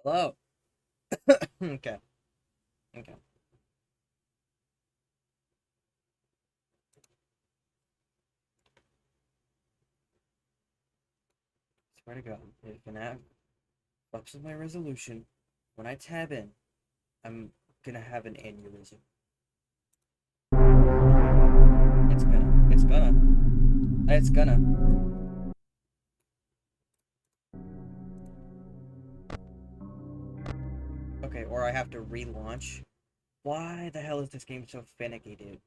Hello. Okay. Okay. Swear to God, if fnaf fucks with my resolution, when I tab in, I'm gonna have an aneurysm. It's gonna. It's gonna. It's gonna. Okay, or I have to relaunch. Why the hell is this game so finicky, dude?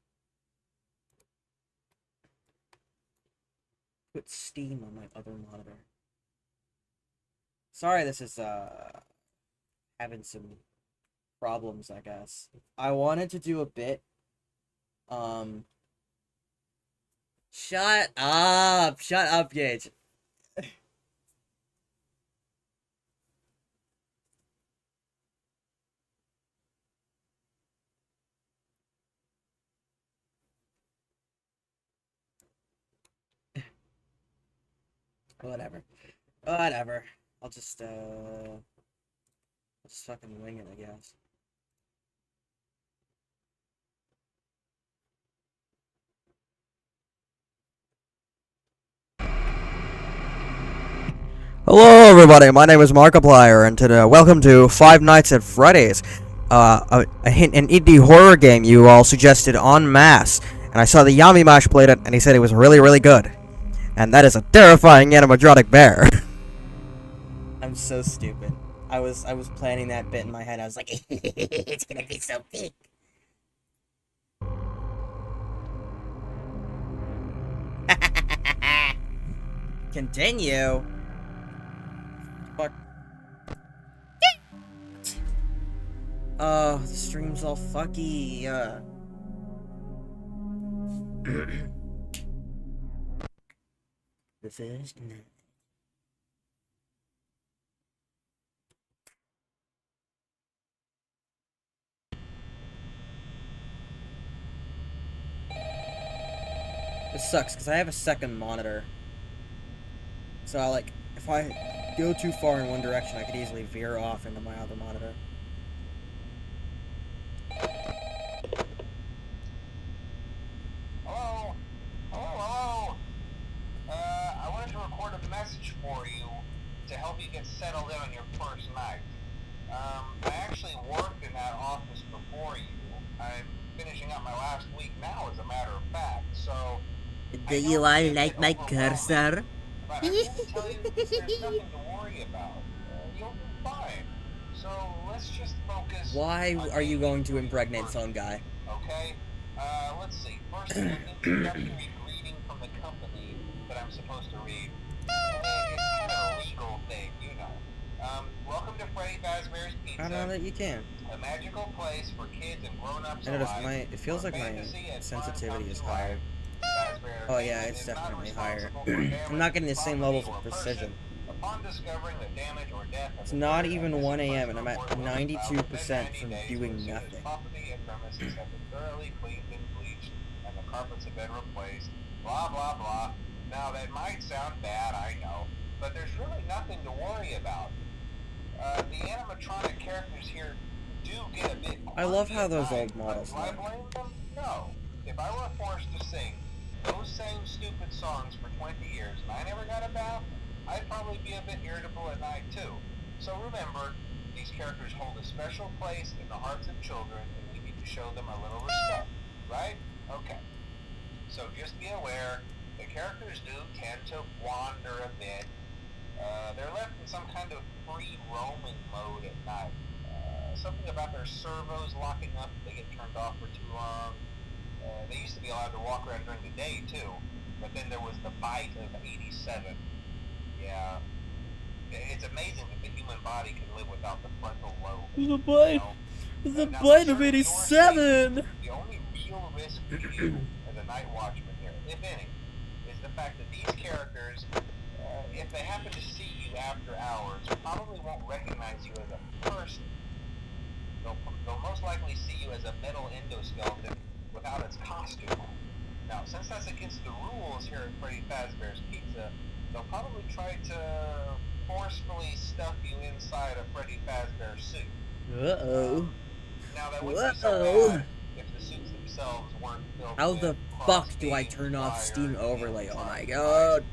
Put Steam on my other monitor. Sorry, this is having some problems, I guess. I wanted to do a bit. Um. Shut up! Shut up, Gage. Whatever. Whatever. I'll just fucking wing it, I guess. Hello, everybody. My name is Markiplier, and today, welcome to Five Nights at Freddy's, an indie horror game you all suggested en masse. And I saw the Yami Mash played it, and he said it was really, really good. And that is a terrifying animatronic bear. I'm so stupid. I was planning that bit in my head. I was like, it's gonna be so big. Continue. Fuck. Oh, the stream's all fucky. The first night. This sucks because I have a second monitor. So if I go too far in one direction, I could easily veer off into my other monitor. Hello? Hello? I wanted to record a message for you to help you get settled in on your first night. I actually worked in that office before you. I'm finishing up my last week now, as a matter of fact, so... Do you all like my cursor? But I'm here to tell you that there's nothing to worry about. You'll be fine. So let's just focus... Why are you going to impregnate some guy? Okay? Let's see. First, an introductory greeting from the company that I'm supposed to read. magical thing, you know. Welcome to Freddy Fazbear's Pizza. I don't know that you can. A magical place for kids and grown-ups I noticed alike. it feels like my sensitivity is higher. Oh yeah, it's definitely higher. I'm not getting the same levels of precision. Upon discovering the damage or death of It's not even 1 a.m. and I'm at 92% from doing nothing. Property and premises have been thoroughly cleaned and bleached, and the carpets have been replaced. Blah blah blah. Now that might sound bad, I know, but there's really nothing to worry about. The animatronic characters here do get a bit quirky. I love how those at old models Do I look. blame them? No. If I were forced to sing those same stupid songs for 20 years and I never got a bath, I'd probably be a bit irritable at night too. So remember, these characters hold a special place in the hearts of children and we need to show them a little respect, right? Okay. So just be aware, the characters do tend to wander a bit. They're left in some kind of free roaming mode at night. Something about their servos locking up if they get turned off for too long. They used to be allowed to walk around during the day too, but then there was the bite of 87. Yeah. It's amazing that the human body can live without the frontal lobe. The bite! The bite of 87! The only real risk to you as a night watchman here, if any, is the fact that these characters, if they happen to see you after hours, probably won't recognize you as a person. They'll most likely see you as a metal endoskeleton without its costume on. Now, since that's against the rules here at Freddy Fazbear's Pizza, they'll probably try to forcefully stuff you inside a Freddy Fazbear suit. Uh-oh. Now, that wouldn't be so bad if the suits themselves weren't filled How with the fuck do I turn off Steam Overlay? Oh my god.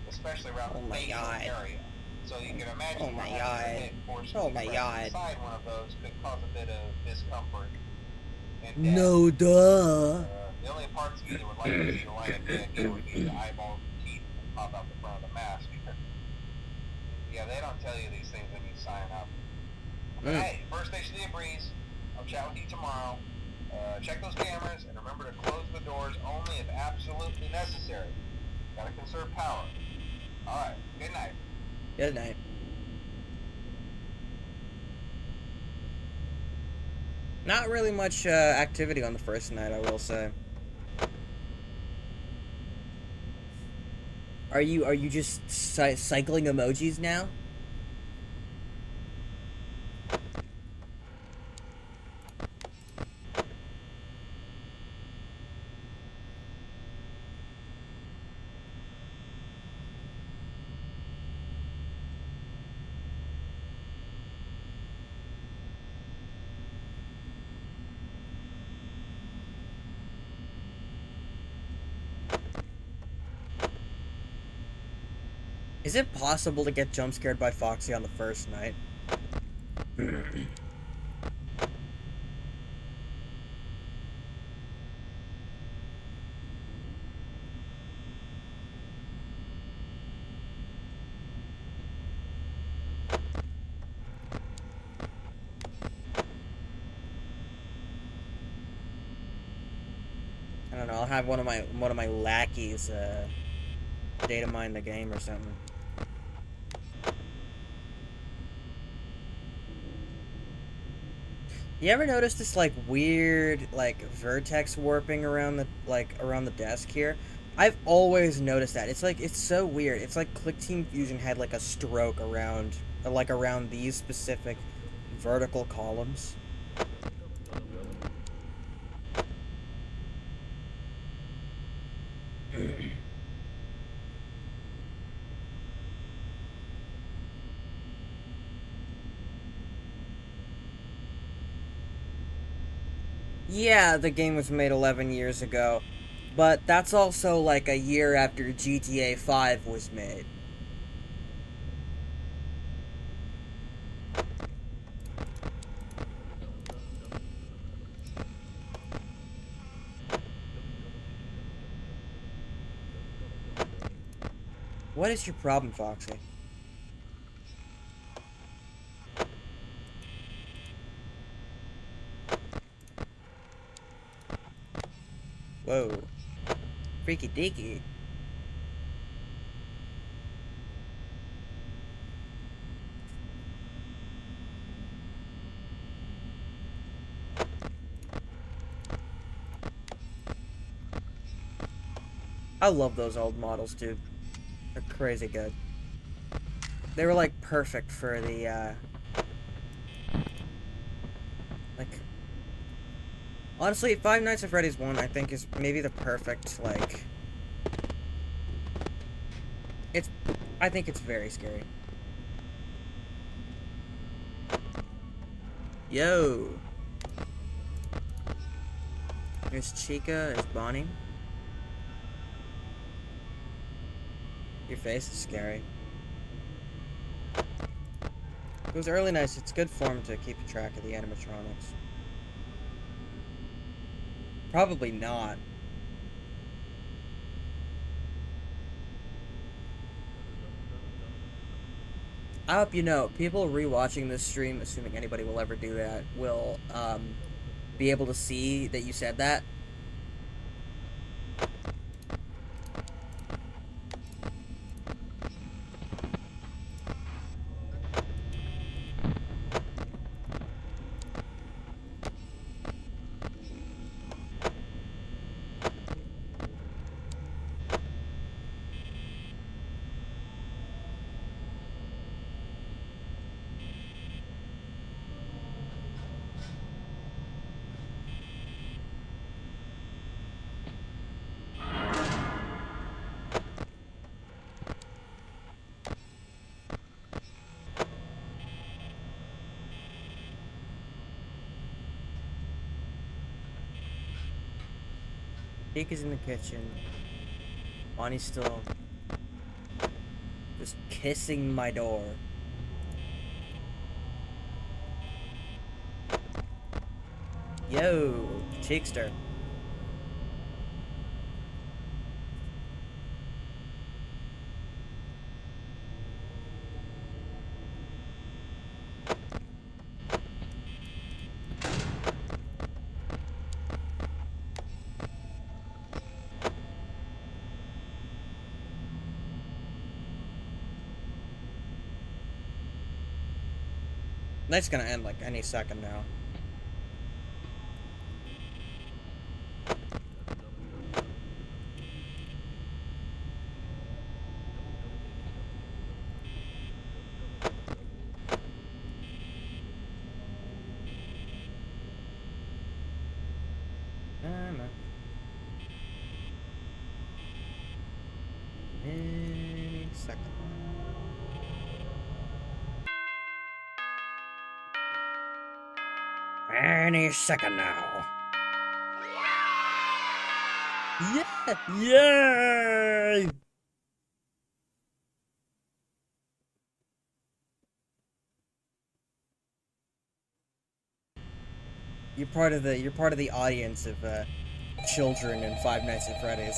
Especially around Oh the my facial god. area. So you can imagine Oh my god. Oh my god. inside one of those could cause a bit of discomfort and death. No duh. The only parts of you that would like to see the light of day again would be the eyeballs and teeth that pop out the front of the mask. Yeah, they don't tell you these things when you sign up. But hey, first station of the breeze. I'll chat with you tomorrow. Check those cameras and remember to close the doors only if absolutely necessary. Gotta conserve power. Alright, good night. Good night. Not really much activity on the first night, I will say. Are you just cycling emojis now? Is it possible to get jump scared by Foxy on the first night? I don't know, I'll have one of my lackeys data mine the game or something. You ever notice this like weird like vertex warping around the desk here? I've always noticed that. It's so weird. It's like Click Team Fusion had like a stroke around these specific vertical columns. Yeah, the game was made 11 years ago, but that's also like a year after GTA 5 was made. What is your problem, Foxy? Whoa. Freaky deaky. I love those old models, dude. They're crazy good. They were like perfect for the like honestly, Five Nights at Freddy's 1 I think is maybe the perfect like I think it's very scary. Yo. Here's Chica, there's Bonnie. Your face is scary. It was early nights. It's good form to keep track of the animatronics. Probably not. I hope you know, people rewatching this stream, assuming anybody will ever do that, will be able to see that you said that. Jake is in the kitchen. Bonnie's still just kissing my door. Yo, Cheekster. Night's gonna end like any second now. Any second. Any second now. Yeah! Yay! You're part of the audience of children in Five Nights at Freddy's.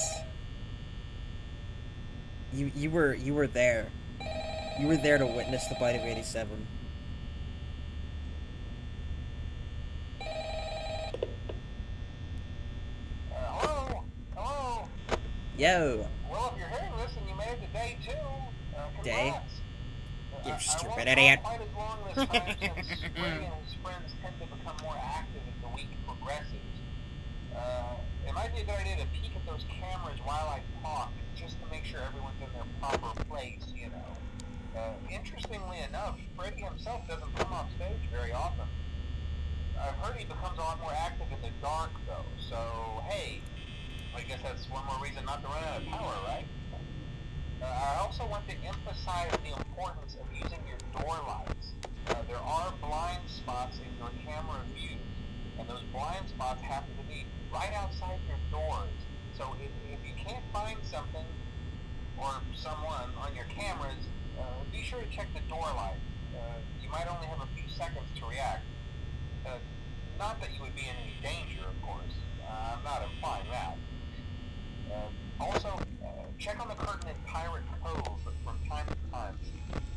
You were there. You were there to witness the bite of 87. Hello? Hello? Yo. Well, if you're hearing this and you made it to day 2, Day? congrats. You I stupid won't idiot. talk quite as long this time since Spring and his friends tend to become more active as the week progresses. It might be a good idea to peek at those cameras while I talk, just to make sure everyone's in their proper place, you know. Interestingly enough, Freddy himself doesn't come off stage very often. I've heard he becomes a lot more active in the dark, though, so hey, I guess that's one more reason not to run out of power, right? I also want to emphasize the importance of using your door lights. There are blind spots in your camera views, and those blind spots happen to be right outside your doors. So if you can't find something or someone on your cameras, be sure to check the door light. You might only have a few seconds to react. Not that you would be in any danger, of course. I'm not implying that. Also, check on the curtain in Pirate Cove from time to time.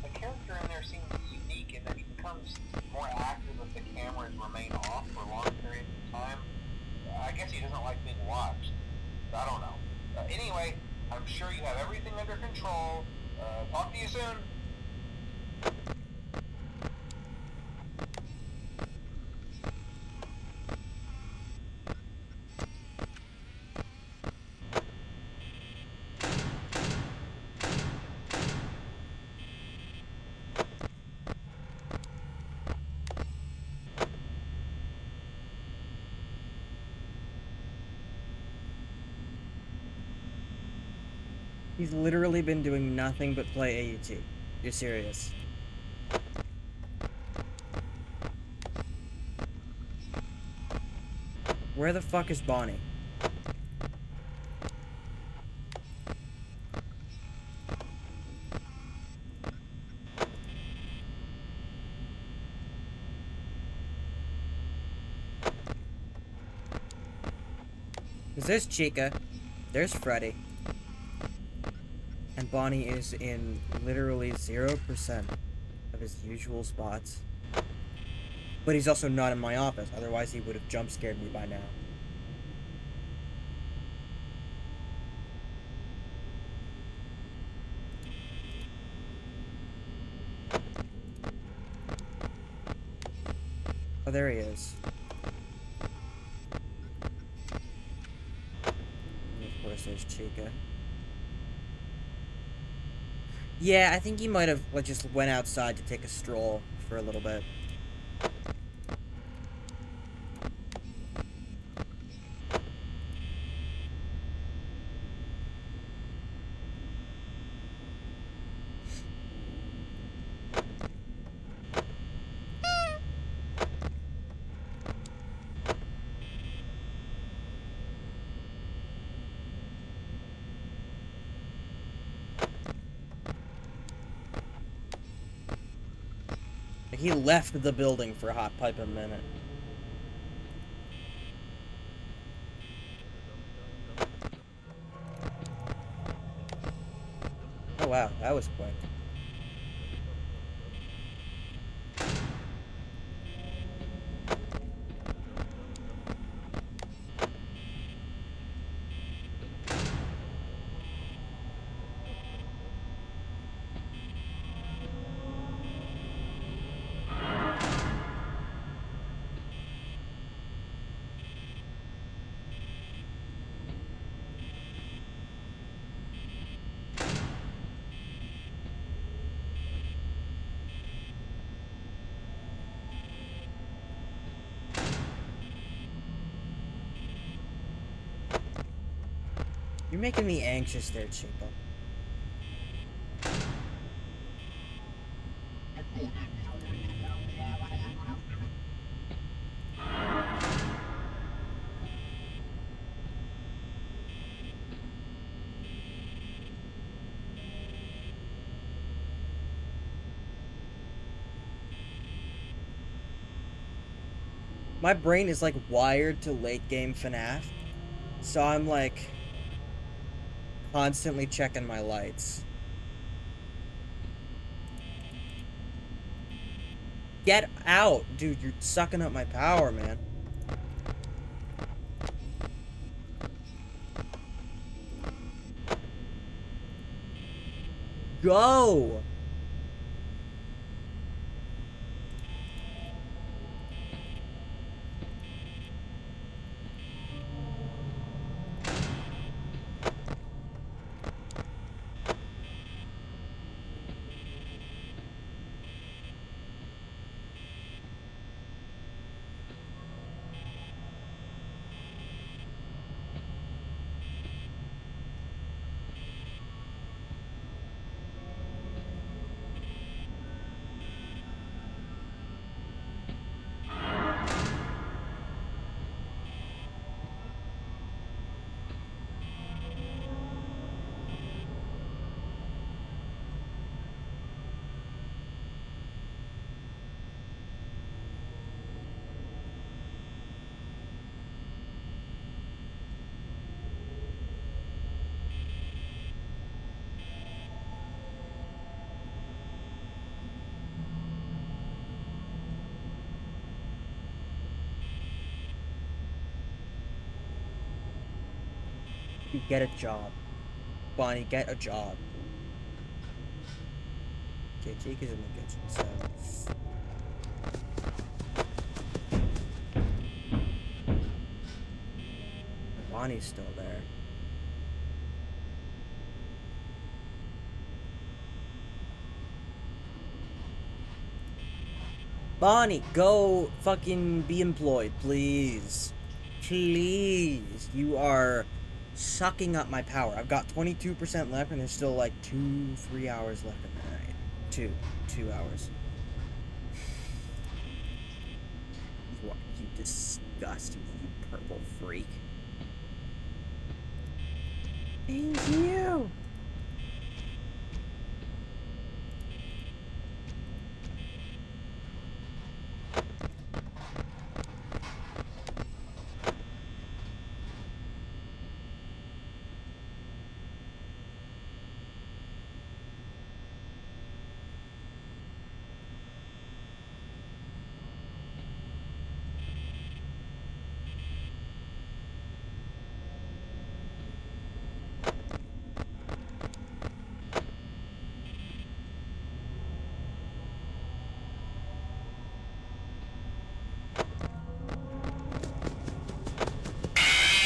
The character in there seems unique in that he becomes more active if the cameras remain off for long periods of time. I guess he doesn't like being watched. I don't know. Anyway, I'm sure you have everything under control. Talk to you soon. He's literally been doing nothing but play AUT. You're serious. Where the fuck is Bonnie? Cause there's Chica, there's Freddy, and Bonnie is in literally 0% of his usual spots. But he's also not in my office, otherwise he would have jump scared me by now. Oh, there he is. And of course, there's Chica. Yeah, I think he might have just went outside to take a stroll for a little bit. He left the building for a hot pipe a minute. Oh wow, that was quick. You're making me anxious there, Chico. My brain is like wired to late game FNAF, so I'm like constantly checking my lights. Get out! Dude, you're sucking up my power, man. Go! You get a job. Bonnie, get a job. Okay, Jake is in the kitchen, so... Bonnie's still there. Bonnie, go fucking be employed, please. Please. You are sucking up my power. I've got 22% left, and there's still like 3 hours left in the night. Two hours. What, you disgust me, you purple freak. Thank you.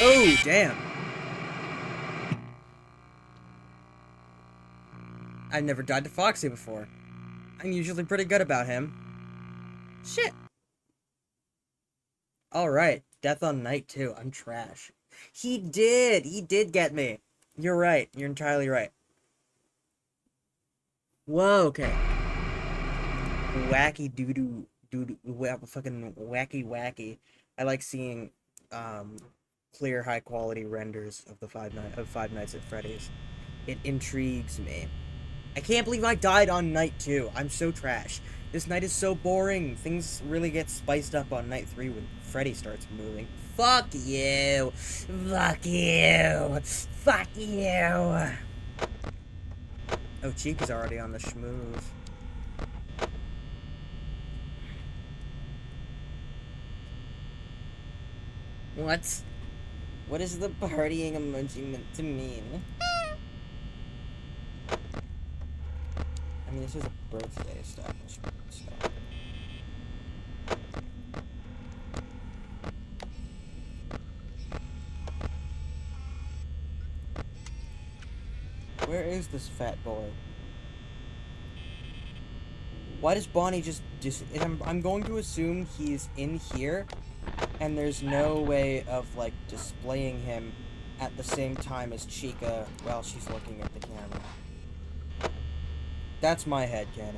Oh, damn. I've never died to Foxy before. I'm usually pretty good about him. Shit. Alright, death on night 2. I'm trash. He did get me. You're right. You're entirely right. Whoa, okay. Wacky doo-doo, fucking wacky. I like seeing, clear, high-quality renders of the Five Nights at Freddy's. It intrigues me. I can't believe I died on night 2. I'm so trash. This night is so boring. Things really get spiced up on night 3 when Freddy starts moving. Fuck you. Fuck you. Fuck you. Oh, Chica's already on the schmooze. What? What is the partying emoji meant to mean? I mean, this is a birthday establishment, so... Where is this fat boy? Why does Bonnie just I'm going to assume he's in here, and there's no way of, like, displaying him at the same time as Chica while she's looking at the camera. That's my headcanon.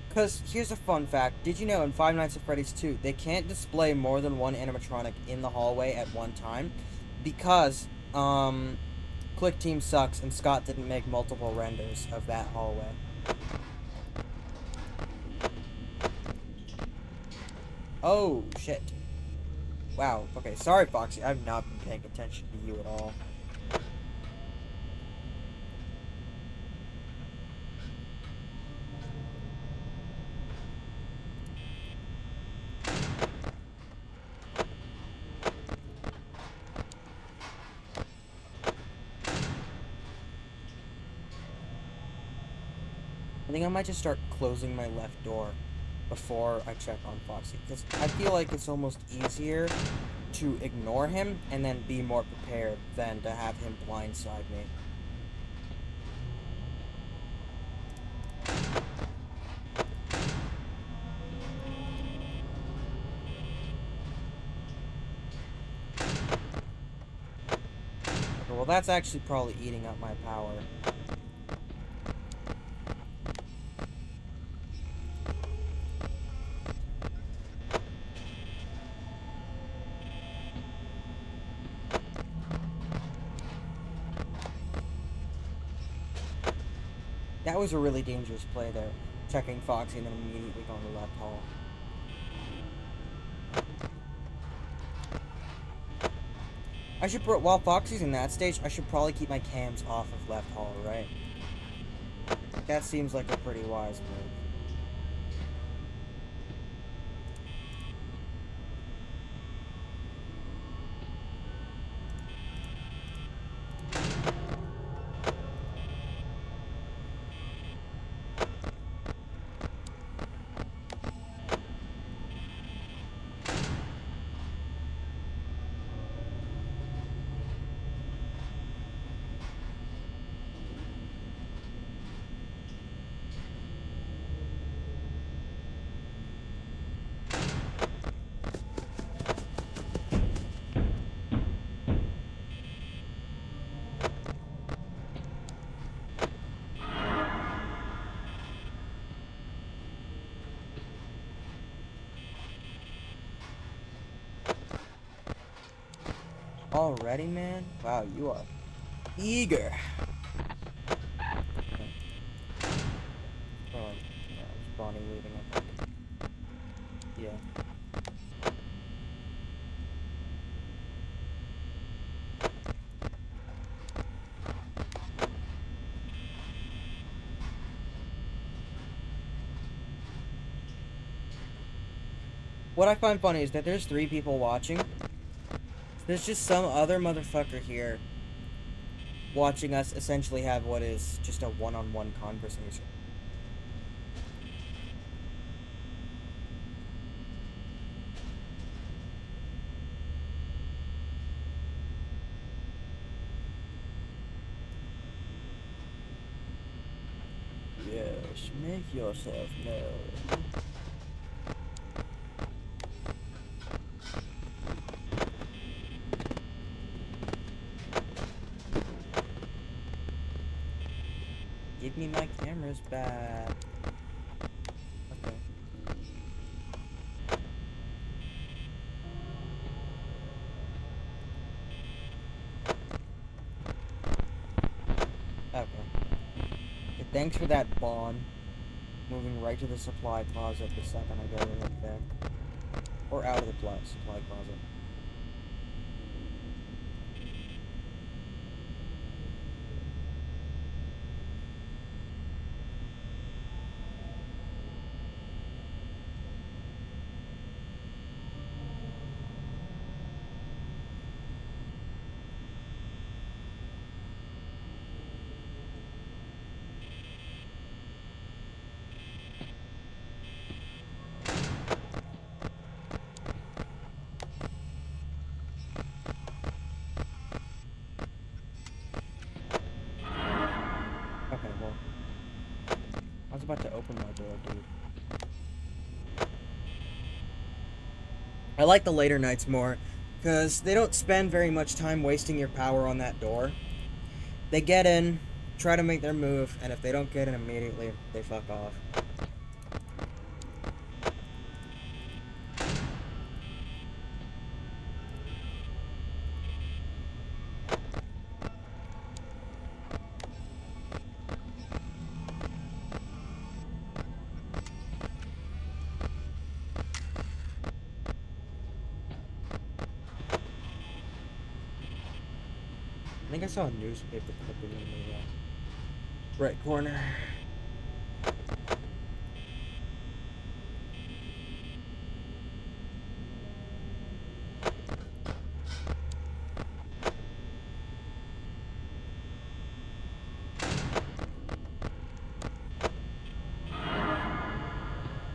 Because, here's a fun fact. Did you know in Five Nights at Freddy's 2, they can't display more than one animatronic in the hallway at one time? Because, Click Team sucks and Scott didn't make multiple renders of that hallway. Oh, shit. Wow, okay, sorry Foxy, I've not been paying attention to you at all. I think I might just start closing my left door before I check on Foxy, because I feel like it's almost easier to ignore him and then be more prepared than to have him blindside me. Well, that's actually probably eating up my power. That was a really dangerous play there, checking Foxy and then immediately going to left hall. I should, while Foxy's in that stage, I should probably keep my cams off of left hall, right? That seems like a pretty wise move. already, man? Wow, you are eager. Oh, yeah, it was Bonnie leaving, I think. Yeah. What I find funny is that there's 3 people watching. There's just some other motherfucker here watching us essentially have what is just a one-on-one conversation. Yes, make yourself known. Give me my cameras back. Okay. Okay. Thanks for that, Bond. Moving right to the supply closet the second I go in there. Or out of the supply closet. Okay, well. I was about to open my door, dude. I like the later nights more, because they don't spend very much time wasting your power on that door. They get in, try to make their move, and if they don't get in immediately, they fuck off. I think I saw a newspaper clipping in the right corner.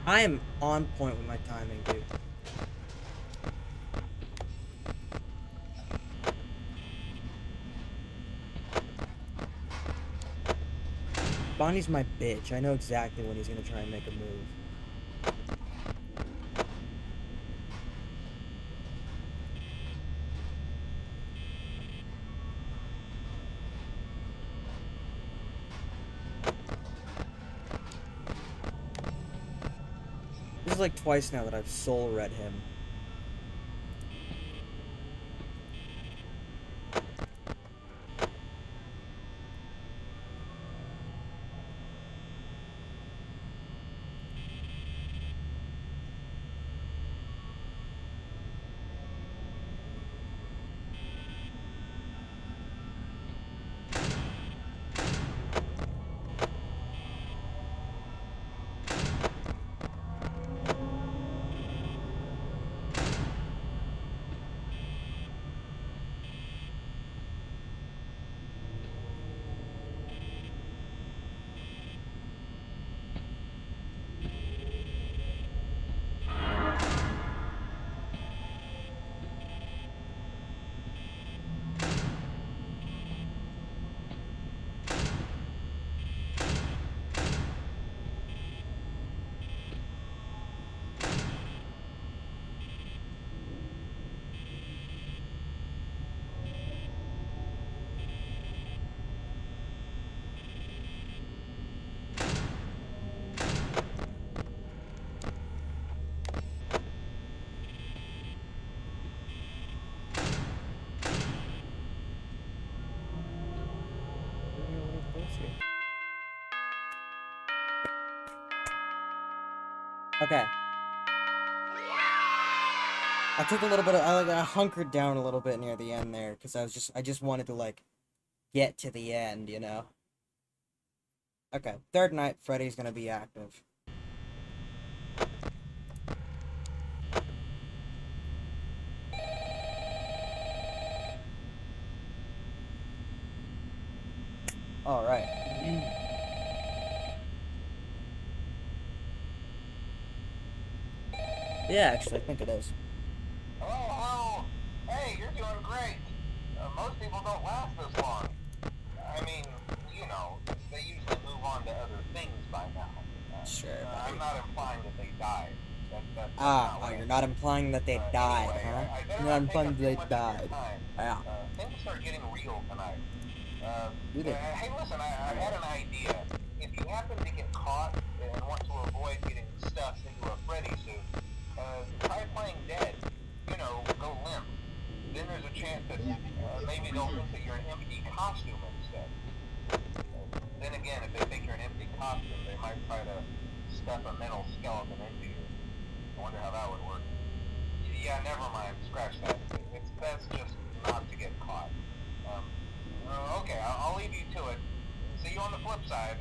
I am on point with my timing, dude. Bonnie's my bitch. I know exactly when he's gonna try and make a move. This is like twice now that I've soul read him. Okay. I took a little bit of, I hunkered down a little bit near the end there, because I just wanted to, like, get to the end, you know? Okay, third night, Freddy's gonna be active. Alright. Yeah, actually, I think it is. Hello, hello. Hey, you're doing great. Most people don't last this long. I mean, you know, they usually move on to other things by now. Sure, I'm buddy. not implying that they died. That's not what You're not implying that they died, anyway, huh? I better You're not not take implying up that too they much of died. your time. Yeah. Things start getting real tonight. Do they? Hey, listen, I had an idea. If you happen to get caught and want to avoid getting stuffed into a Freddy suit, try playing dead. You know, go limp. Then there's a chance that maybe they'll think that you're an empty costume instead. Then again, if they think you're an empty costume, they might try to stuff a mental skeleton into you. I wonder how that would work. Yeah, never mind. Scratch that. It's best just not to get caught. Okay, I'll leave you to it. See you on the flip side.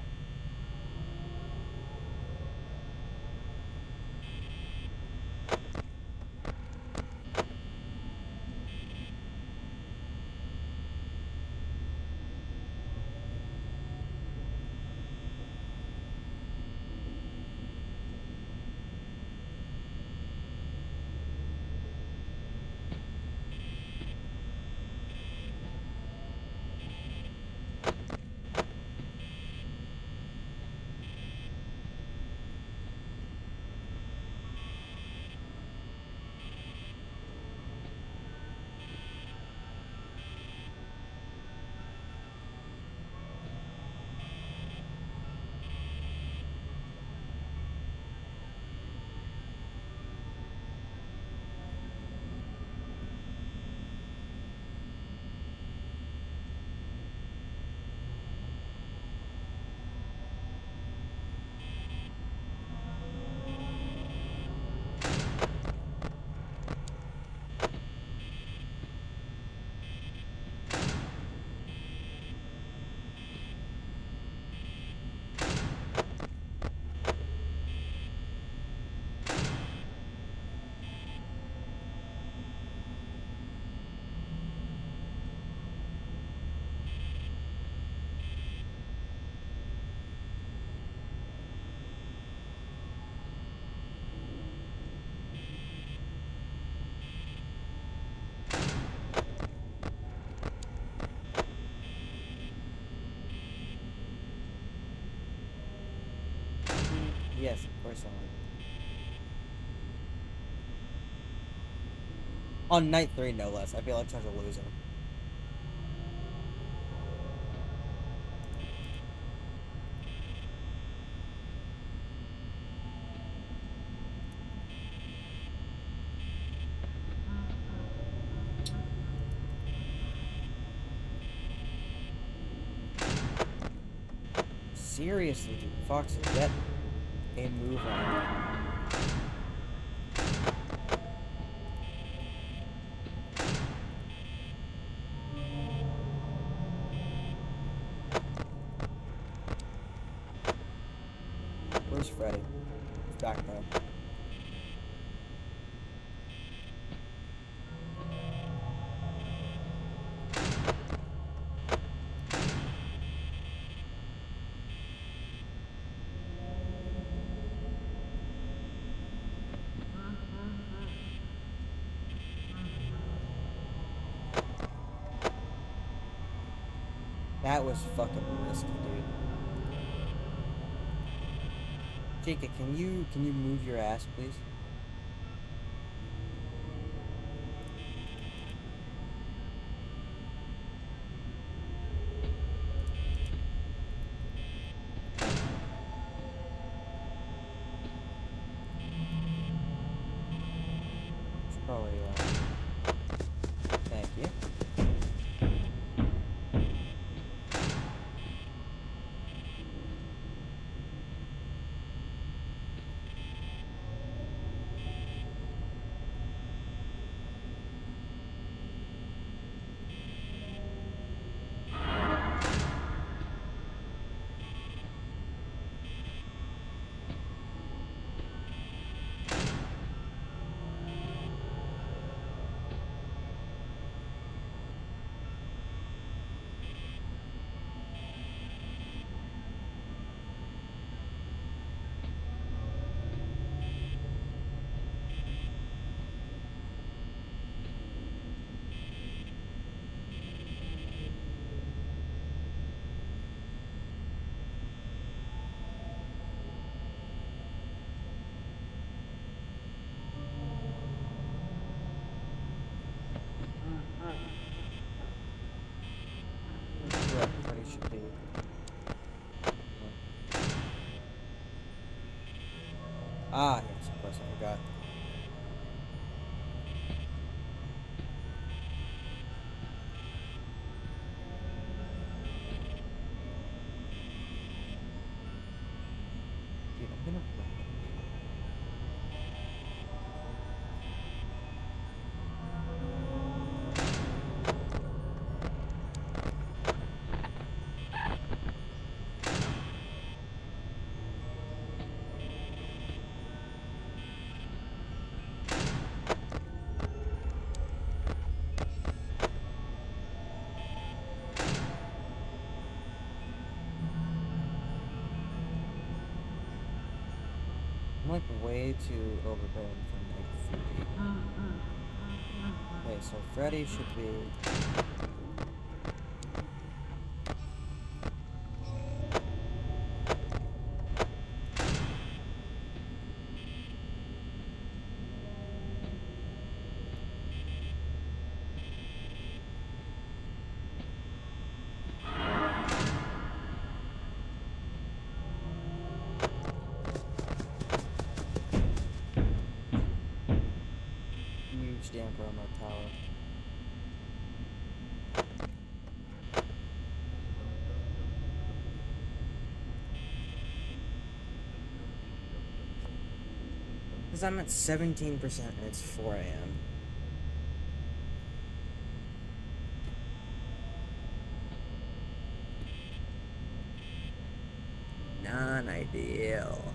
Yes, of course I would. On night 3, no less. I feel like such a loser. Seriously, dude. Fox, get a move on. Where's Freddy? He's back though. That was fucking risky, dude. Jacob, can you move your ass, please? It's probably thank you. Ah, yes, of course, I forgot. Dude, I'm gonna run. I'm like way too overbearing for like 3. Okay, so Freddy should be. Huge damper on my tower. Because I'm at 17% and it's 4 a.m. Non-ideal.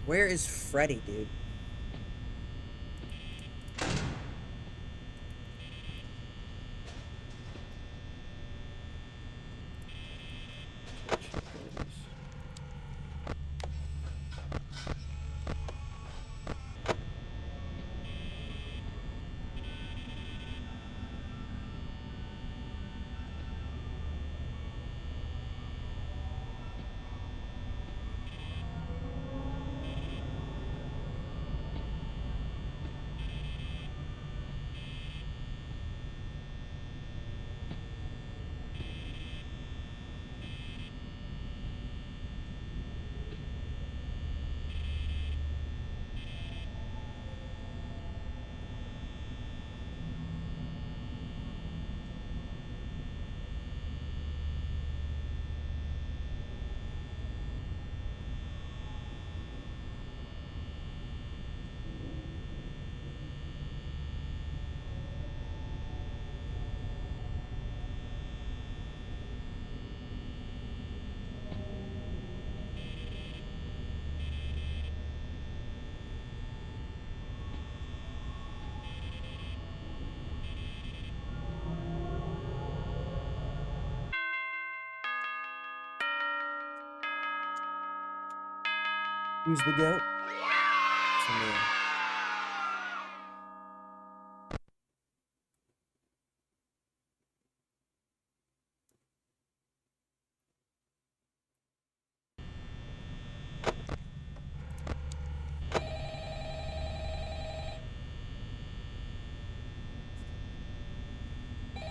Where is Freddy, dude? Who's the goat? It's me.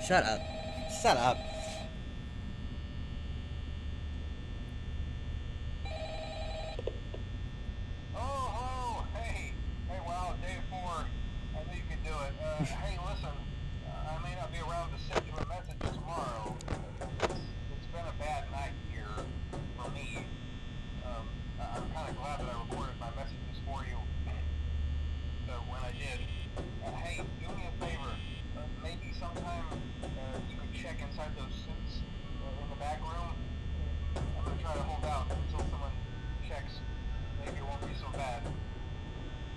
Shut up. Shut up. Oh, hey, wow, day 4. I knew you could do it. Hey, listen, I may not be around to send you a message tomorrow. It's been a bad night here for me. I'm kind of glad that I recorded my messages for you. So when I did, hey, do me a favor. Maybe sometime you could check inside those suits in the back room. I'm gonna try to hold out until someone checks. Maybe it won't be so bad.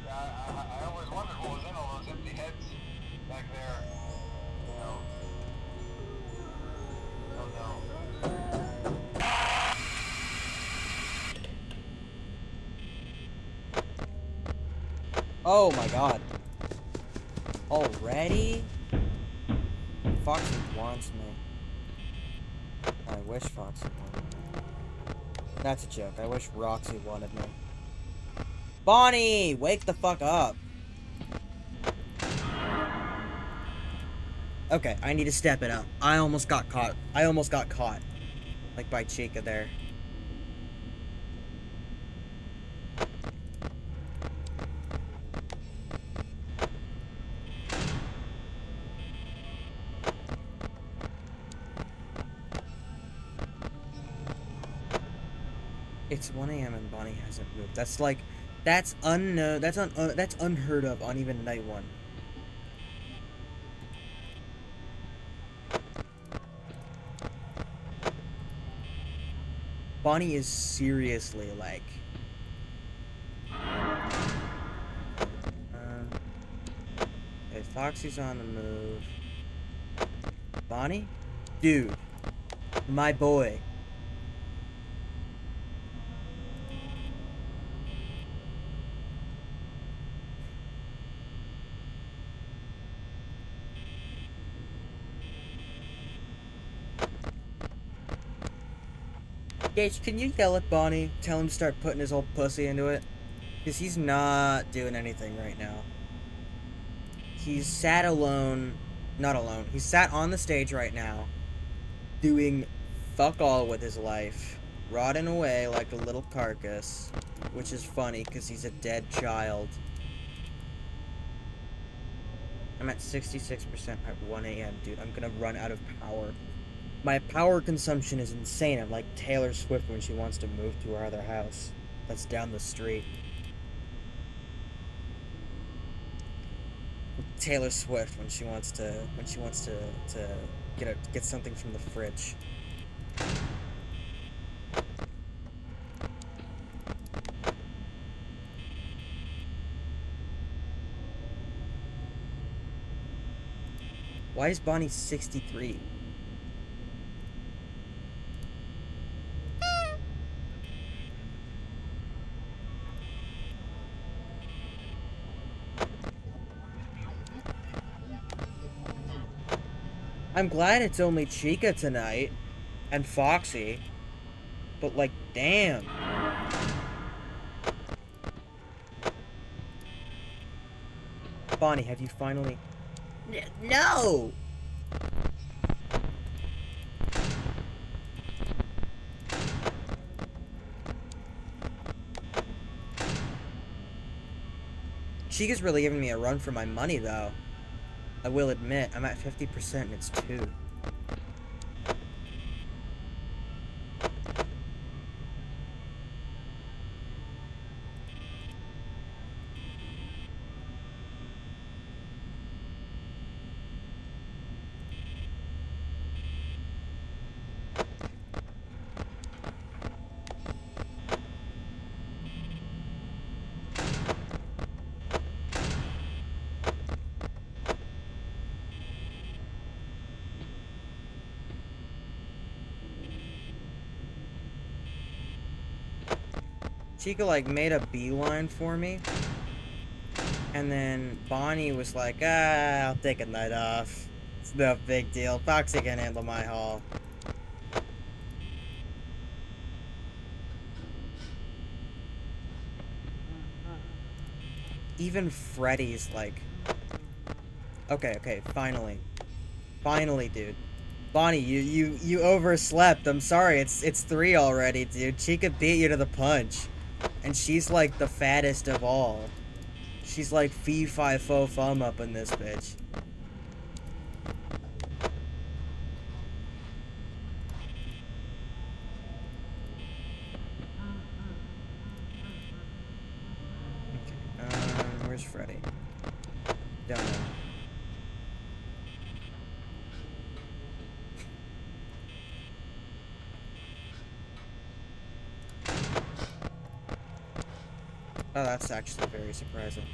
I always wondered what was in all those empty heads back there. You know. Oh no. Oh my god. Already? Foxy wants me. I wish Foxy wanted me. That's a joke. I wish Roxy wanted me. Bonnie! Wake the fuck up! Okay, I need to step it up. I almost got caught. Like by Chica there. It's 1 a.m. and Bonnie hasn't moved. That's like, that's unknown. That's unheard of on even night one. Bonnie is seriously like. Okay, Foxy's on the move. Bonnie, dude, my boy. Gage, can you yell at Bonnie? Tell him to start putting his old pussy into it? Because he's not doing anything right now. He's sat alone. Not alone. He's sat on the stage right now. Doing fuck all with his life. Rotting away like a little carcass. Which is funny because he's a dead child. I'm at 66% at 1 a.m. Dude, I'm gonna run out of power. My power consumption is insane. I'm like Taylor Swift when she wants to move to her other house. That's down the street. Taylor Swift when she wants to get something from the fridge. Why is Bonnie 63? I'm glad it's only Chica tonight, and Foxy, but like, damn. Bonnie, have you finally... No! Chica's really giving me a run for my money, though. I will admit, I'm at 50% and it's 2. Chica, like, made a beeline for me. And then Bonnie was like, I'll take a night off. It's no big deal. Foxy can handle my haul. Even Freddy's like... Okay, finally. Finally, dude. Bonnie, you overslept. I'm sorry, it's 3 already, dude. Chica beat you to the punch. And she's like the fattest of all. She's like fee fi fo fum up in this bitch. Okay, where's Freddy? Don't know. Oh, that's actually very surprising.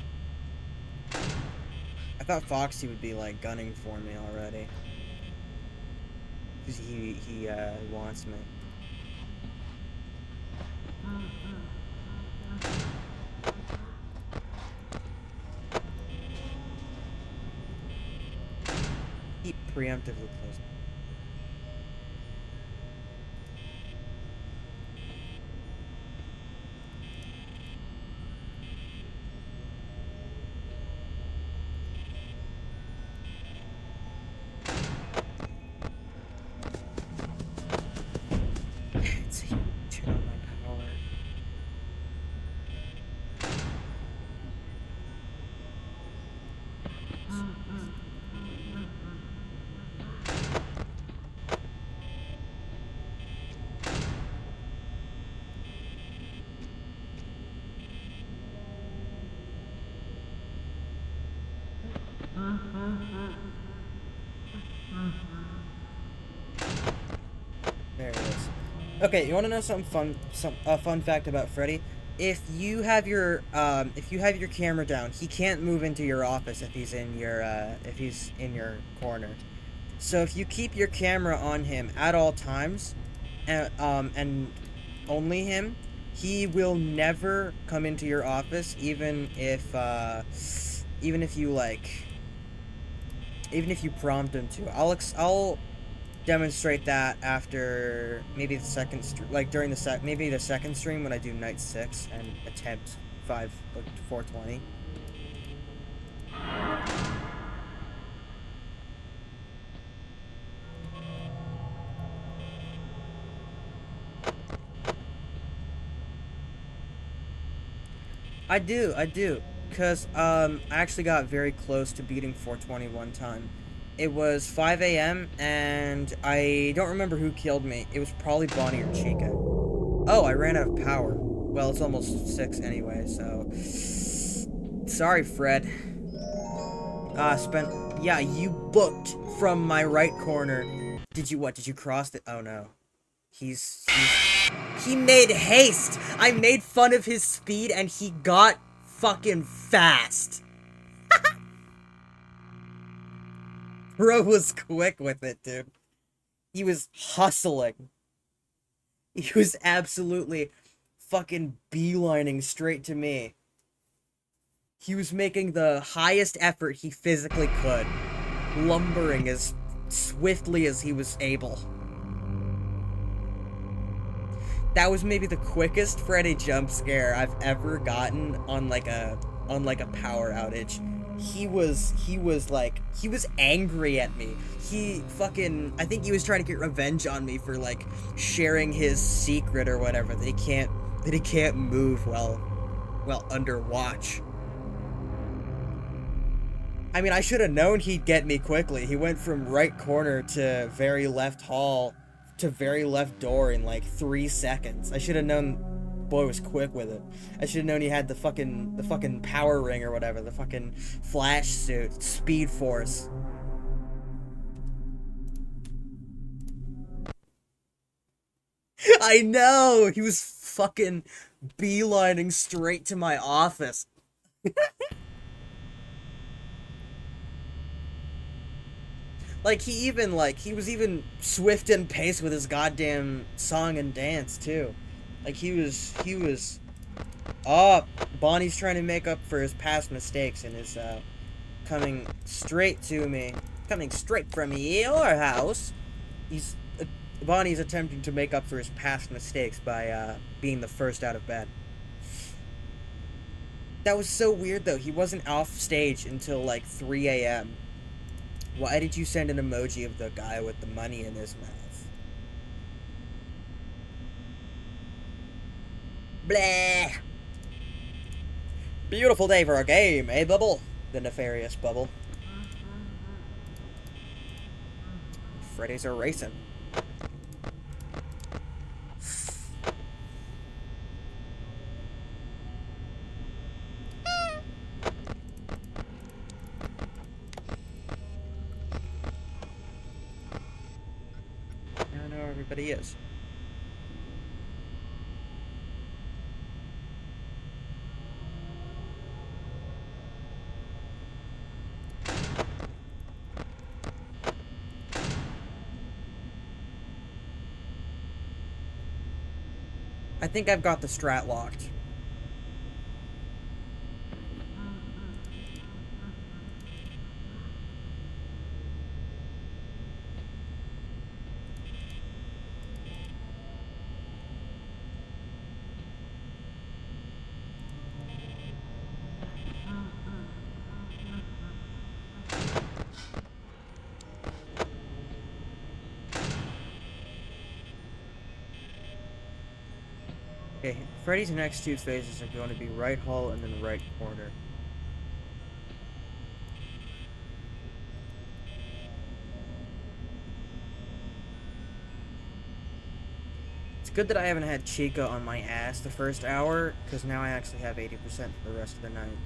I thought Foxy would be like gunning for me already. Because he wants me. He preemptively closed. It's a turn on my power. Okay, you want to know something fun? A fun fact about Freddy. If you have your camera down, he can't move into your office if he's in your corner. So if you keep your camera on him at all times, and only him, he will never come into your office, even if you even if you prompt him to. I'll demonstrate that after maybe the second during maybe the second stream when I do night 6 and attempt 420. I do, because I actually got very close to beating 420 one time. It was 5 a.m. and I don't remember who killed me. It was probably Bonnie or Chica. Oh, I ran out of power. Well, it's almost 6 anyway, so... Sorry, Fred. Yeah, you booked from my right corner. Did you cross it? Oh, no. He made haste! I made fun of his speed and he got fucking fast. Bro was quick with it, dude. He was hustling. He was absolutely fucking beelining straight to me. He was making the highest effort he physically could, lumbering as swiftly as he was able. That was maybe the quickest Freddy jump scare I've ever gotten on like a power outage. He was angry at me. I think he was trying to get revenge on me for like sharing his secret or whatever that he can't move while under watch. I mean, I should have known he'd get me quickly. He went from right corner to very left hall to very left door in like 3 seconds. I should have known boy was quick with it. I should have known he had the fucking power ring or whatever, the fucking flash suit, speed force. I know! He was fucking beelining straight to my office. Like, he was even swift and pace with his goddamn song and dance, too. Like, he was... Oh, Bonnie's trying to make up for his past mistakes and is, coming straight to me. Coming straight from your house. Bonnie's attempting to make up for his past mistakes by, being the first out of bed. That was so weird, though. He wasn't off stage until, like, 3 a.m. Why did you send an emoji of the guy with the money in his mouth? Blah! Beautiful day for a game, eh, Bubble? The nefarious Bubble. Freddy's are racing. Everybody is. I think I've got the strat locked. Okay, Freddy's next 2 phases are going to be right hall and then right corner. It's good that I haven't had Chica on my ass the first hour, because now I actually have 80% for the rest of the night.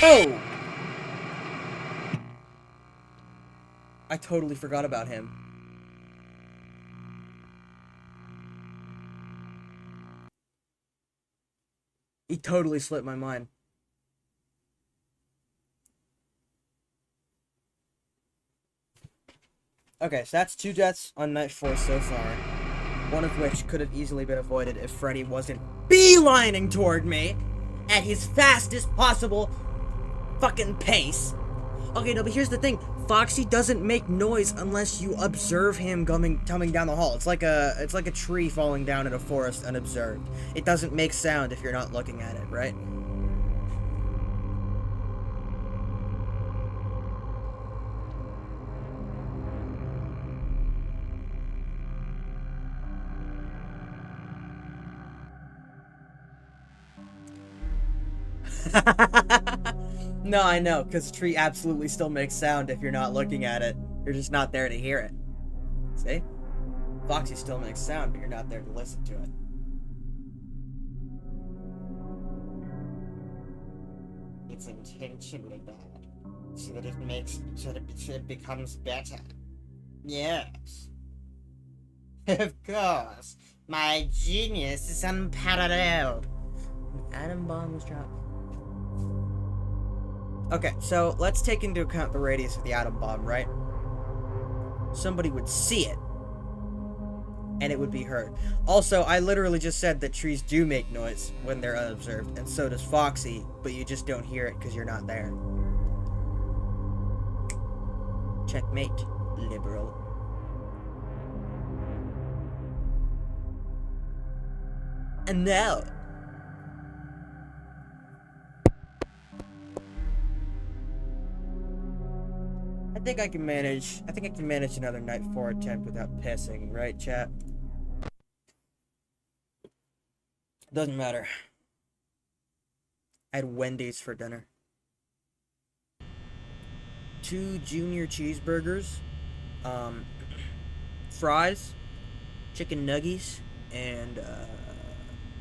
Oh! I totally forgot about him. He totally slipped my mind. Okay, so that's 2 deaths on night 4 so far. One of which could have easily been avoided if Freddy wasn't beelining toward me at his fastest possible fucking pace. Okay, no, but here's the thing. Foxy doesn't make noise unless you observe him coming down the hall. It's like a tree falling down in a forest unobserved. It doesn't make sound if you're not looking at it, right? No, I know, because tree absolutely still makes sound if you're not looking at it. You're just not there to hear it. See? Foxy still makes sound, but you're not there to listen to it. It's intentionally bad, so that it becomes better. Yes. Of course. My genius is unparalleled. An atom bomb was dropped. Okay, so let's take into account the radius of the atom bomb, right? Somebody would see it, and it would be heard. Also, I literally just said that trees do make noise when they're unobserved, and so does Foxy, but you just don't hear it because you're not there. Checkmate, liberal. And now... I think I can manage another night 4 attempt without pissing, right, chat? Doesn't matter. I had Wendy's for dinner. 2 junior cheeseburgers, fries, chicken nuggies, and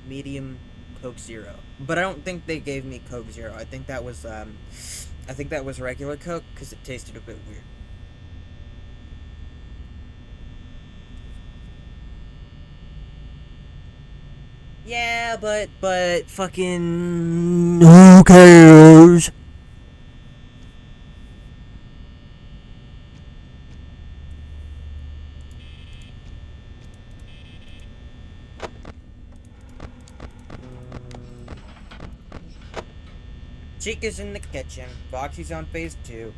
medium Coke Zero. But I don't think they gave me Coke Zero. I think that was regular Coke because it tasted a bit weird. Yeah, but fucking who cares? Chica's in the kitchen. Foxy's on phase 2.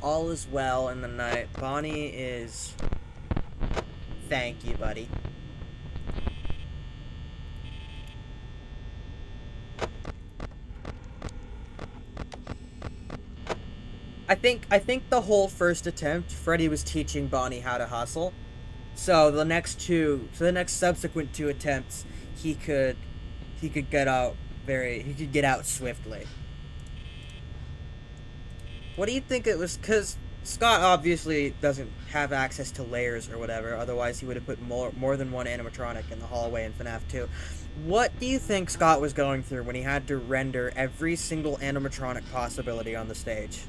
All is well in the night. Bonnie is... Thank you, buddy. I think the whole first attempt, Freddy was teaching Bonnie how to hustle. So the next subsequent 2 attempts, he could get out swiftly. What do you think it was? Because Scott obviously doesn't have access to layers or whatever, otherwise he would have put more than one animatronic in the hallway in FNAF 2. What do you think Scott was going through when he had to render every single animatronic possibility on the stage?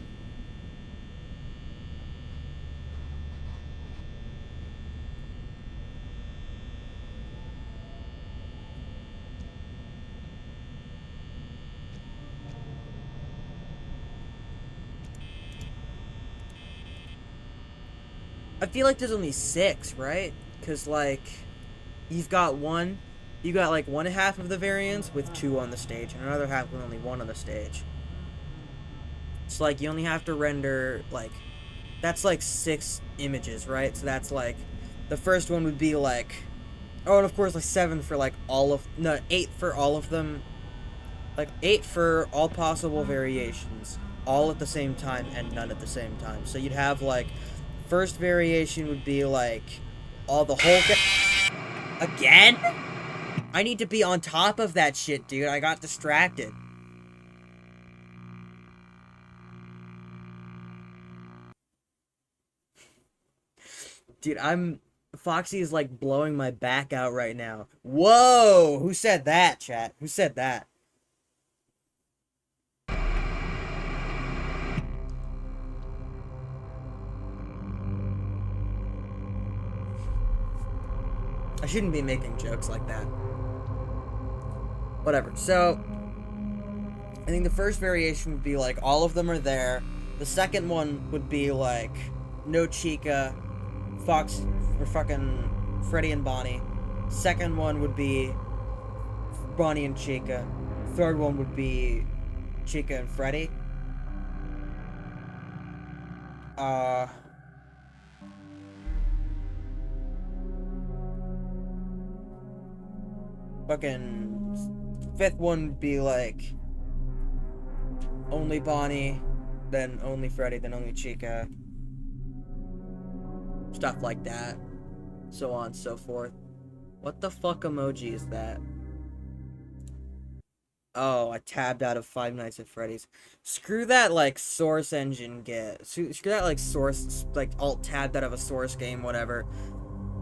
I feel like there's only 6, right? Because, like, you got like one half of the variants with 2 on the stage, and another half with only 1 on the stage. It's like, you only have to render, like, that's like 6 images, right? So that's like, the first one would be like, oh, and of course, like 7 for like 8 for all of them. Like, 8 for all possible variations, all at the same time, and none at the same time. So you'd have, like, first variation would be like all the whole again? I need to be on top of that shit, dude. I got distracted. Dude, Foxy is like blowing my back out right now. Whoa! Who said that, chat? Who said that? shouldn't be making jokes like that. Whatever. So, I think the first variation would be like all of them are there. The second one would be like no Chica, Fox, or fucking Freddy and Bonnie. Second one would be Bonnie and Chica. Third one would be Chica and Freddy. Fucking fifth one would be like only Bonnie, then only Freddy, then only Chica. Stuff like that. So on and so forth. What the fuck emoji is that? Oh, I tabbed out of Five Nights at Freddy's. Screw that, like, source engine get. Screw that, like, source, like, alt-tabbed out of a source game, whatever.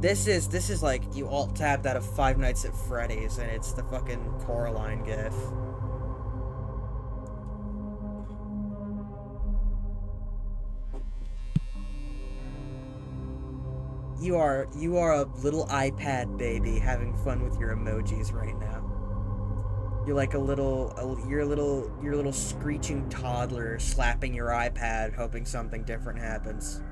This is like, you alt-tabbed out of Five Nights at Freddy's, and it's the fucking Coraline gif. You are a little iPad baby having fun with your emojis right now. You're like a little screeching toddler slapping your iPad, hoping something different happens.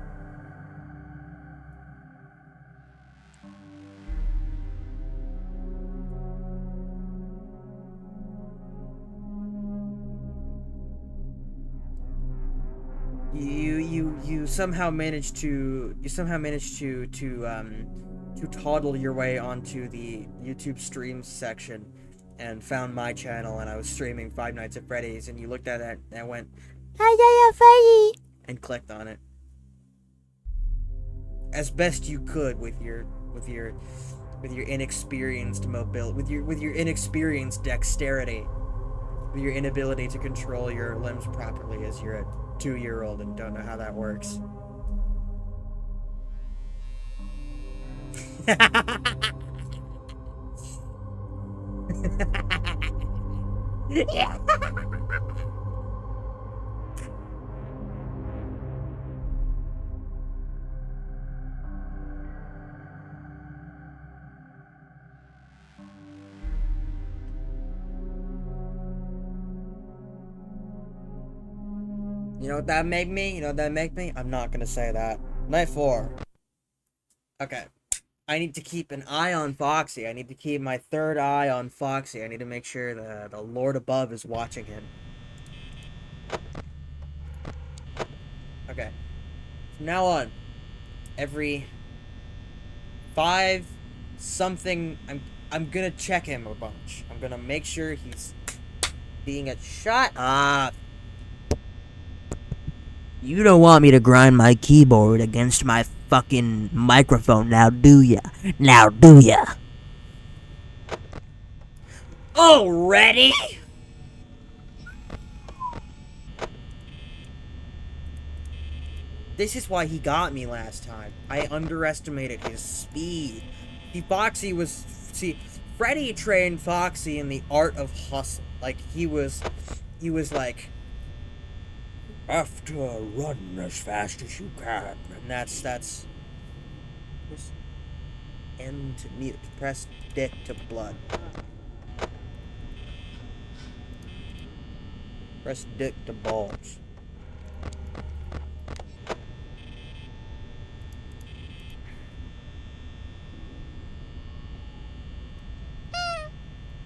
You somehow managed to toddle your way onto the YouTube streams section and found my channel, and I was streaming Five Nights at Freddy's, and you looked at it and went, "Hi, Freddy," and clicked on it as best you could with your inexperienced mobility, with your inexperienced dexterity, with your inability to control your limbs properly as you're a 2-year-old and don't know how that works. You know what that make me? I'm not gonna say that. Night 4. Okay. I need to keep an eye on Foxy. I need to keep my third eye on Foxy. I need to make sure the Lord above is watching him. Okay. From now on, every 5 something, I'm gonna check him a bunch. I'm gonna make sure he's being a shut up. You don't want me to grind my keyboard against my fucking microphone, now do ya? Now do ya? Already? This is why he got me last time. I underestimated his speed. Freddy trained Foxy in the art of hustle. Like, he was like, have to run as fast as you can, and that's press N to mute, press dick to blood, press dick to balls.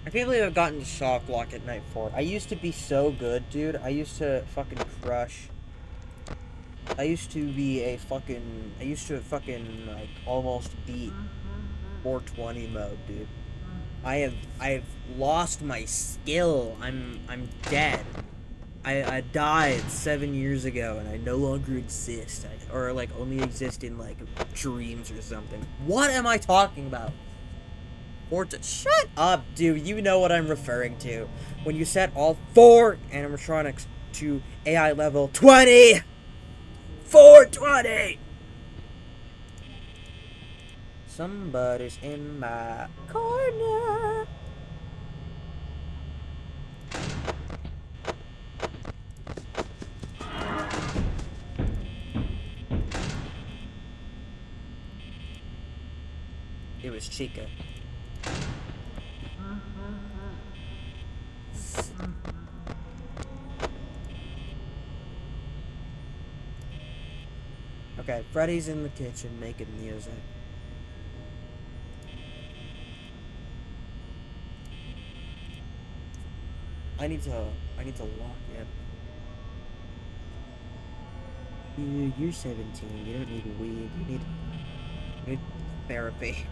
I can't believe I've gotten to Shock Lock at Night 4. I used to be so good, dude. I used to fucking crush. I used to fucking, like, almost beat 420 mode, dude. I have lost my skill. I'm dead. I died 7 years ago, and I no longer exist. Or, like, only exist in, like, dreams or something. What am I talking about? Shut up, dude. You know what I'm referring to. When you set all 4 animatronics to AI level 20! 420! Somebody's in my corner. It was Chica. Okay, Freddy's in the kitchen making music. I need to lock in. You're 17. You don't need weed. You need therapy.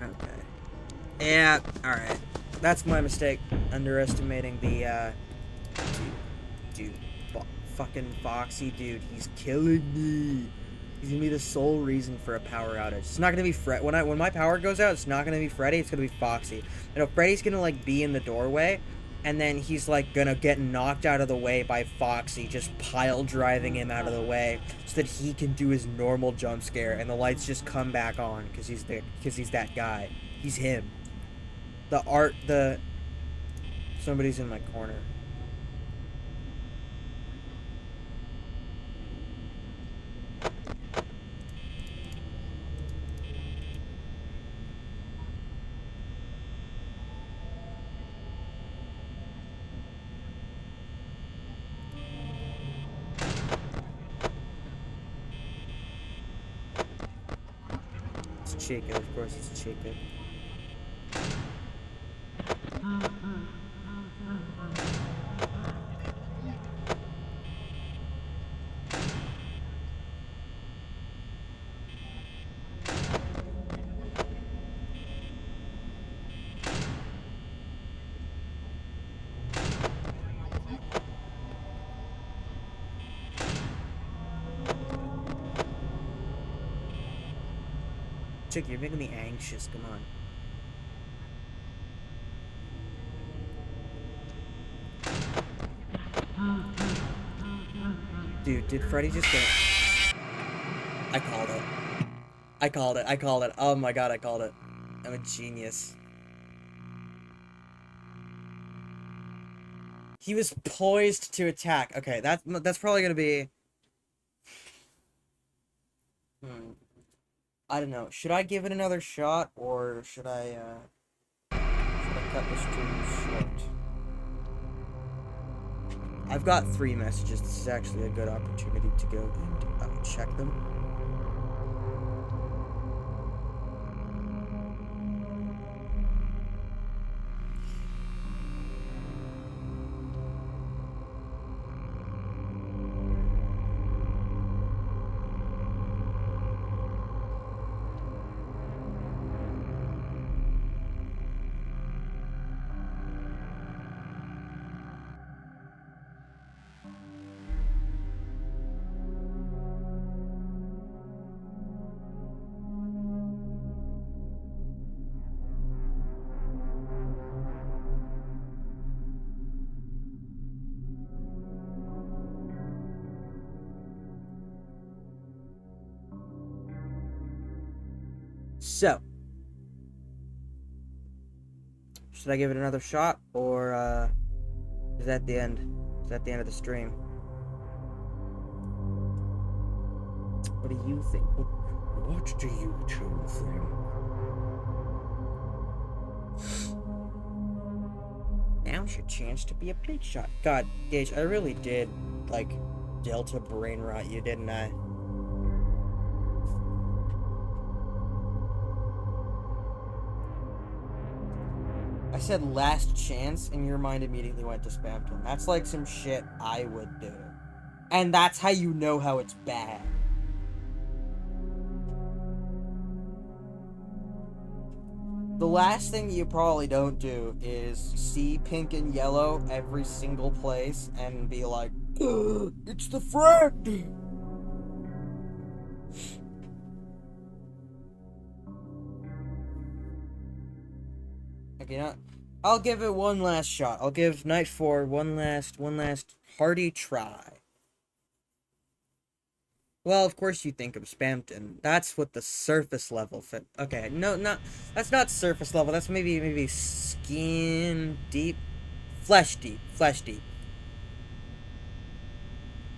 Okay. Yeah. All right. That's my mistake. Underestimating the dude. Fucking Foxy, dude. He's killing me. He's gonna be the sole reason for a power outage. It's not gonna be when my power goes out, it's not gonna be Freddy, it's gonna be Foxy. You know, Freddy's gonna like be in the doorway, and then he's like gonna get knocked out of the way by Foxy, just pile driving him out of the way so that he can do his normal jump scare and the lights just come back on because he's that guy. He's him. Somebody's in my corner. Chica, of course it's Chica. Chick, you're making me anxious. Come on. Dude, did Freddy just get it? I called it. I called it. Oh my god, I called it. I'm a genius. He was poised to attack. Okay, that's probably gonna be... I don't know. Should I give it another shot, or should I cut the stream short? I've got 3 messages. This is actually a good opportunity to go and check them. So, should I give it another shot, or is that the end? Is that the end of the stream? What do you think? What do you two think? Now's your chance to be a big shot. God, Gage, I really did, like, Delta brain rot you, didn't I? I said last chance, and your mind immediately went to Spampton. That's like some shit I would do. And that's how you know how it's bad. The last thing you probably don't do is see pink and yellow every single place and be like, it's the friend! Okay, now, I'll give it one last shot. I'll give Night 4 one last hearty try. Well, of course you think of Spampton. That's what the surface level fit. Okay, no, that's not surface level. That's maybe skin deep, flesh deep.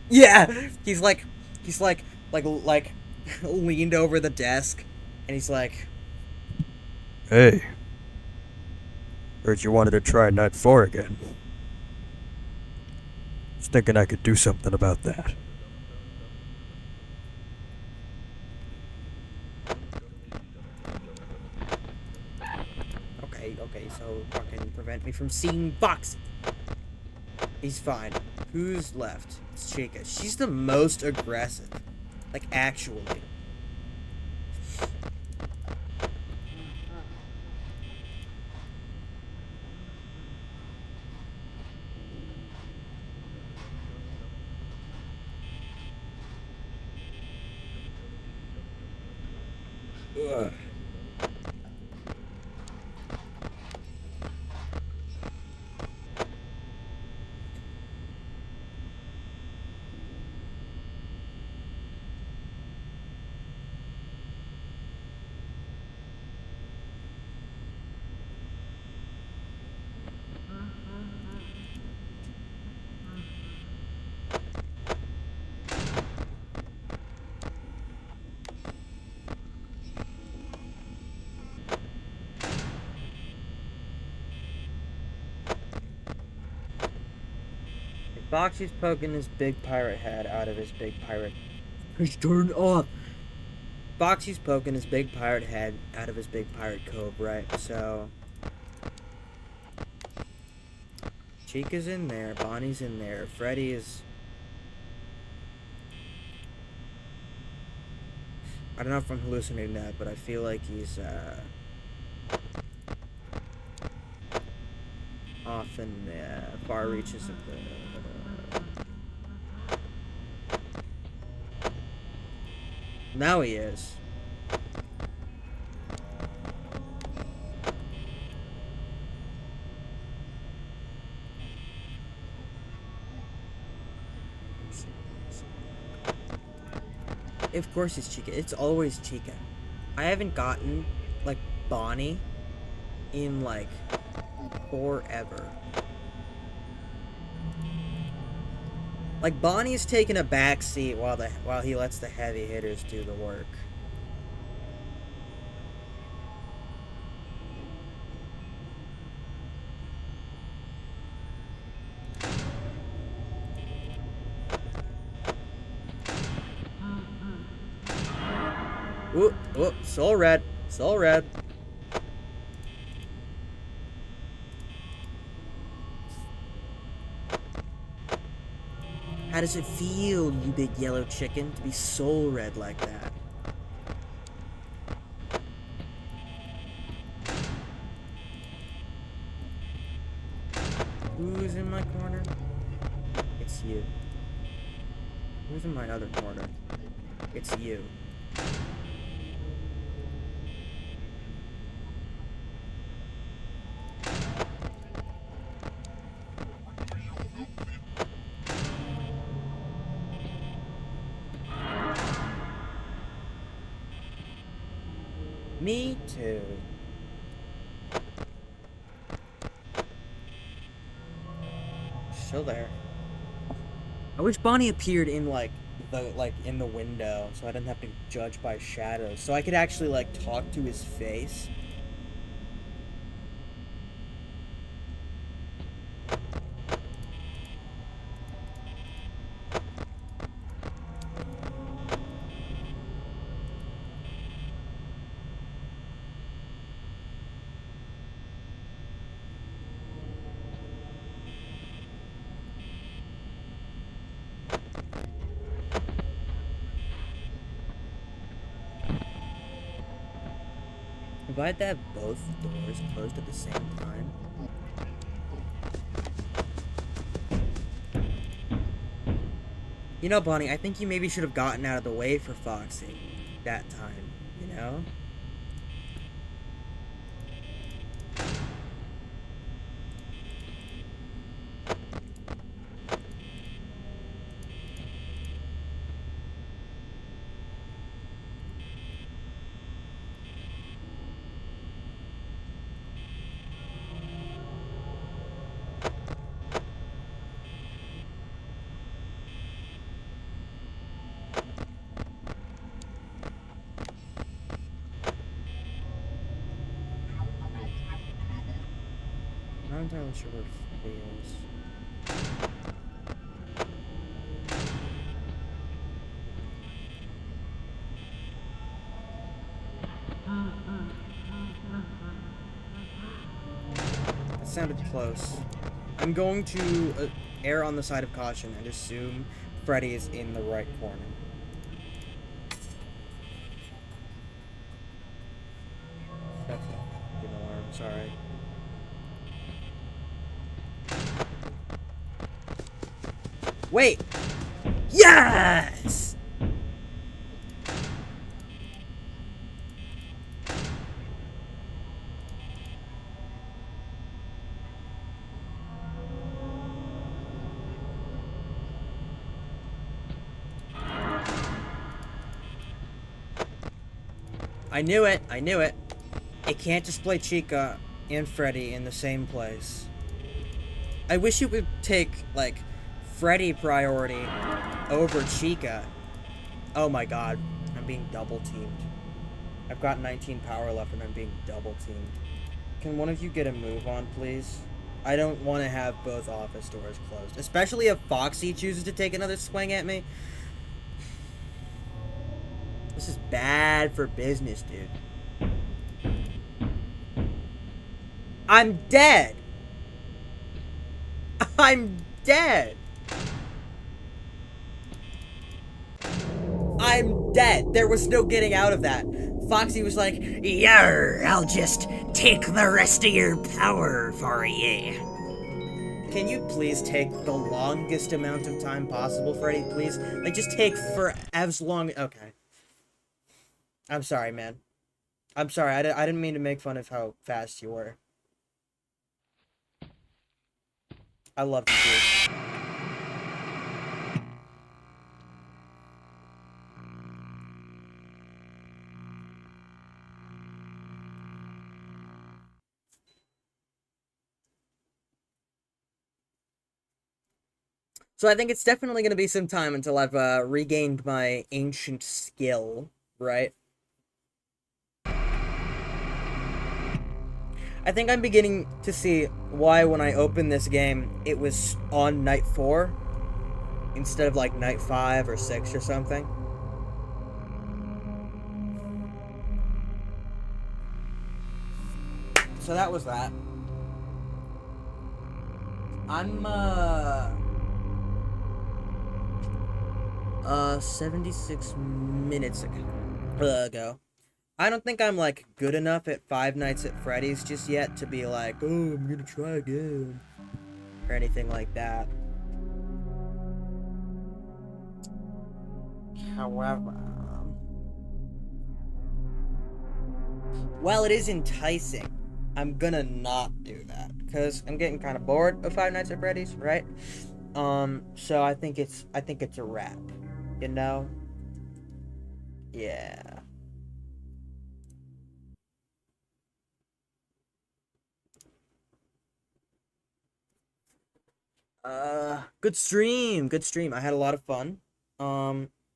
Yeah, he's like leaned over the desk, and he's like, Hey, heard you wanted to try Night 4 again. Was thinking I could do something about that. okay, so fucking prevent me from seeing Fox. He's fine. Who's left? It's Chica. She's the most aggressive. Like, actually. Ugh. Foxy's poking his big pirate head out of his big pirate. He's turned off. Foxy's poking his big pirate head out of his big pirate cove, right? So Chica's in there, Bonnie's in there, Freddy is. I don't know if I'm hallucinating that, but I feel like he's off in the far reaches of the. Now he is. Of course it's Chica. It's always Chica. I haven't gotten, like, Bonnie in, like, forever. Like, Bonnie's taking a back seat while he lets the heavy hitters do the work. Ooh, soul red. Soul red. How does it feel, you big yellow chicken, to be soul red like that? Who's in my corner? It's you. Who's in my other corner? It's you. Me too. Still there. I wish Bonnie appeared in in the window, so I didn't have to judge by shadows. So I could actually like talk to his face. If I had to have both doors closed at the same time. You know, Bonnie, I think you maybe should have gotten out of the way for Foxy that time, you know? entirely sure where Freddy is. That sounded close. I'm going to err on the side of caution and assume Freddy is in the right corner. That's not an alarm, sorry. Wait! Yes! I knew it, I knew it. It can't display Chica and Freddy in the same place. I wish it would take, like, Freddy priority over Chica. Oh my god, I'm being double teamed. I've got 19 power left and I'm being double teamed. Can one of you get a move on, please? I don't want to have both office doors closed. Especially if Foxy chooses to take another swing at me. This is bad for business, dude. I'm dead! I'm dead! I'm dead. There was no getting out of that. Foxy was like, "Yarr, I'll just take the rest of your power for ye." Can you please take the longest amount of time possible, Freddy, please? Like, just take for as long... Okay. I'm sorry, man. I'm sorry, I didn't mean to make fun of how fast you were. I love you, dude. So I think it's definitely going to be some time until I've regained my ancient skill, right? I think I'm beginning to see why when I opened this game, it was on night 4 instead of like night 5 or 6 or something. So that was that. I'm 76 minutes ago. I don't think I'm like good enough at Five Nights at Freddy's just yet to be like, oh, I'm gonna try again, or anything like that. However, while it is enticing, I'm gonna not do that because I'm getting kind of bored of Five Nights at Freddy's, right? So I think it's a wrap, you know? Yeah. Good stream, good stream. I had a lot of fun.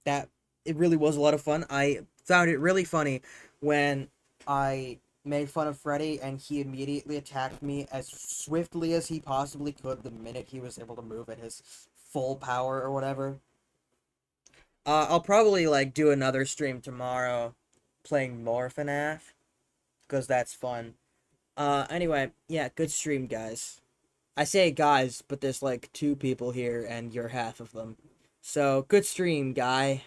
That it really was a lot of fun. I found it really funny when I made fun of Freddy and he immediately attacked me as swiftly as he possibly could the minute he was able to move at his full power or whatever. I'll probably like do another stream tomorrow playing more FNAF because that's fun. Anyway, yeah, good stream, guys. I say guys, but there's like 2 people here and you're half of them. So, good stream, guy.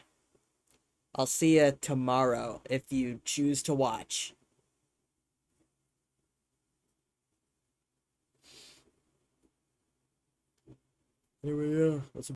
I'll see you tomorrow if you choose to watch. Anyway, yeah, that's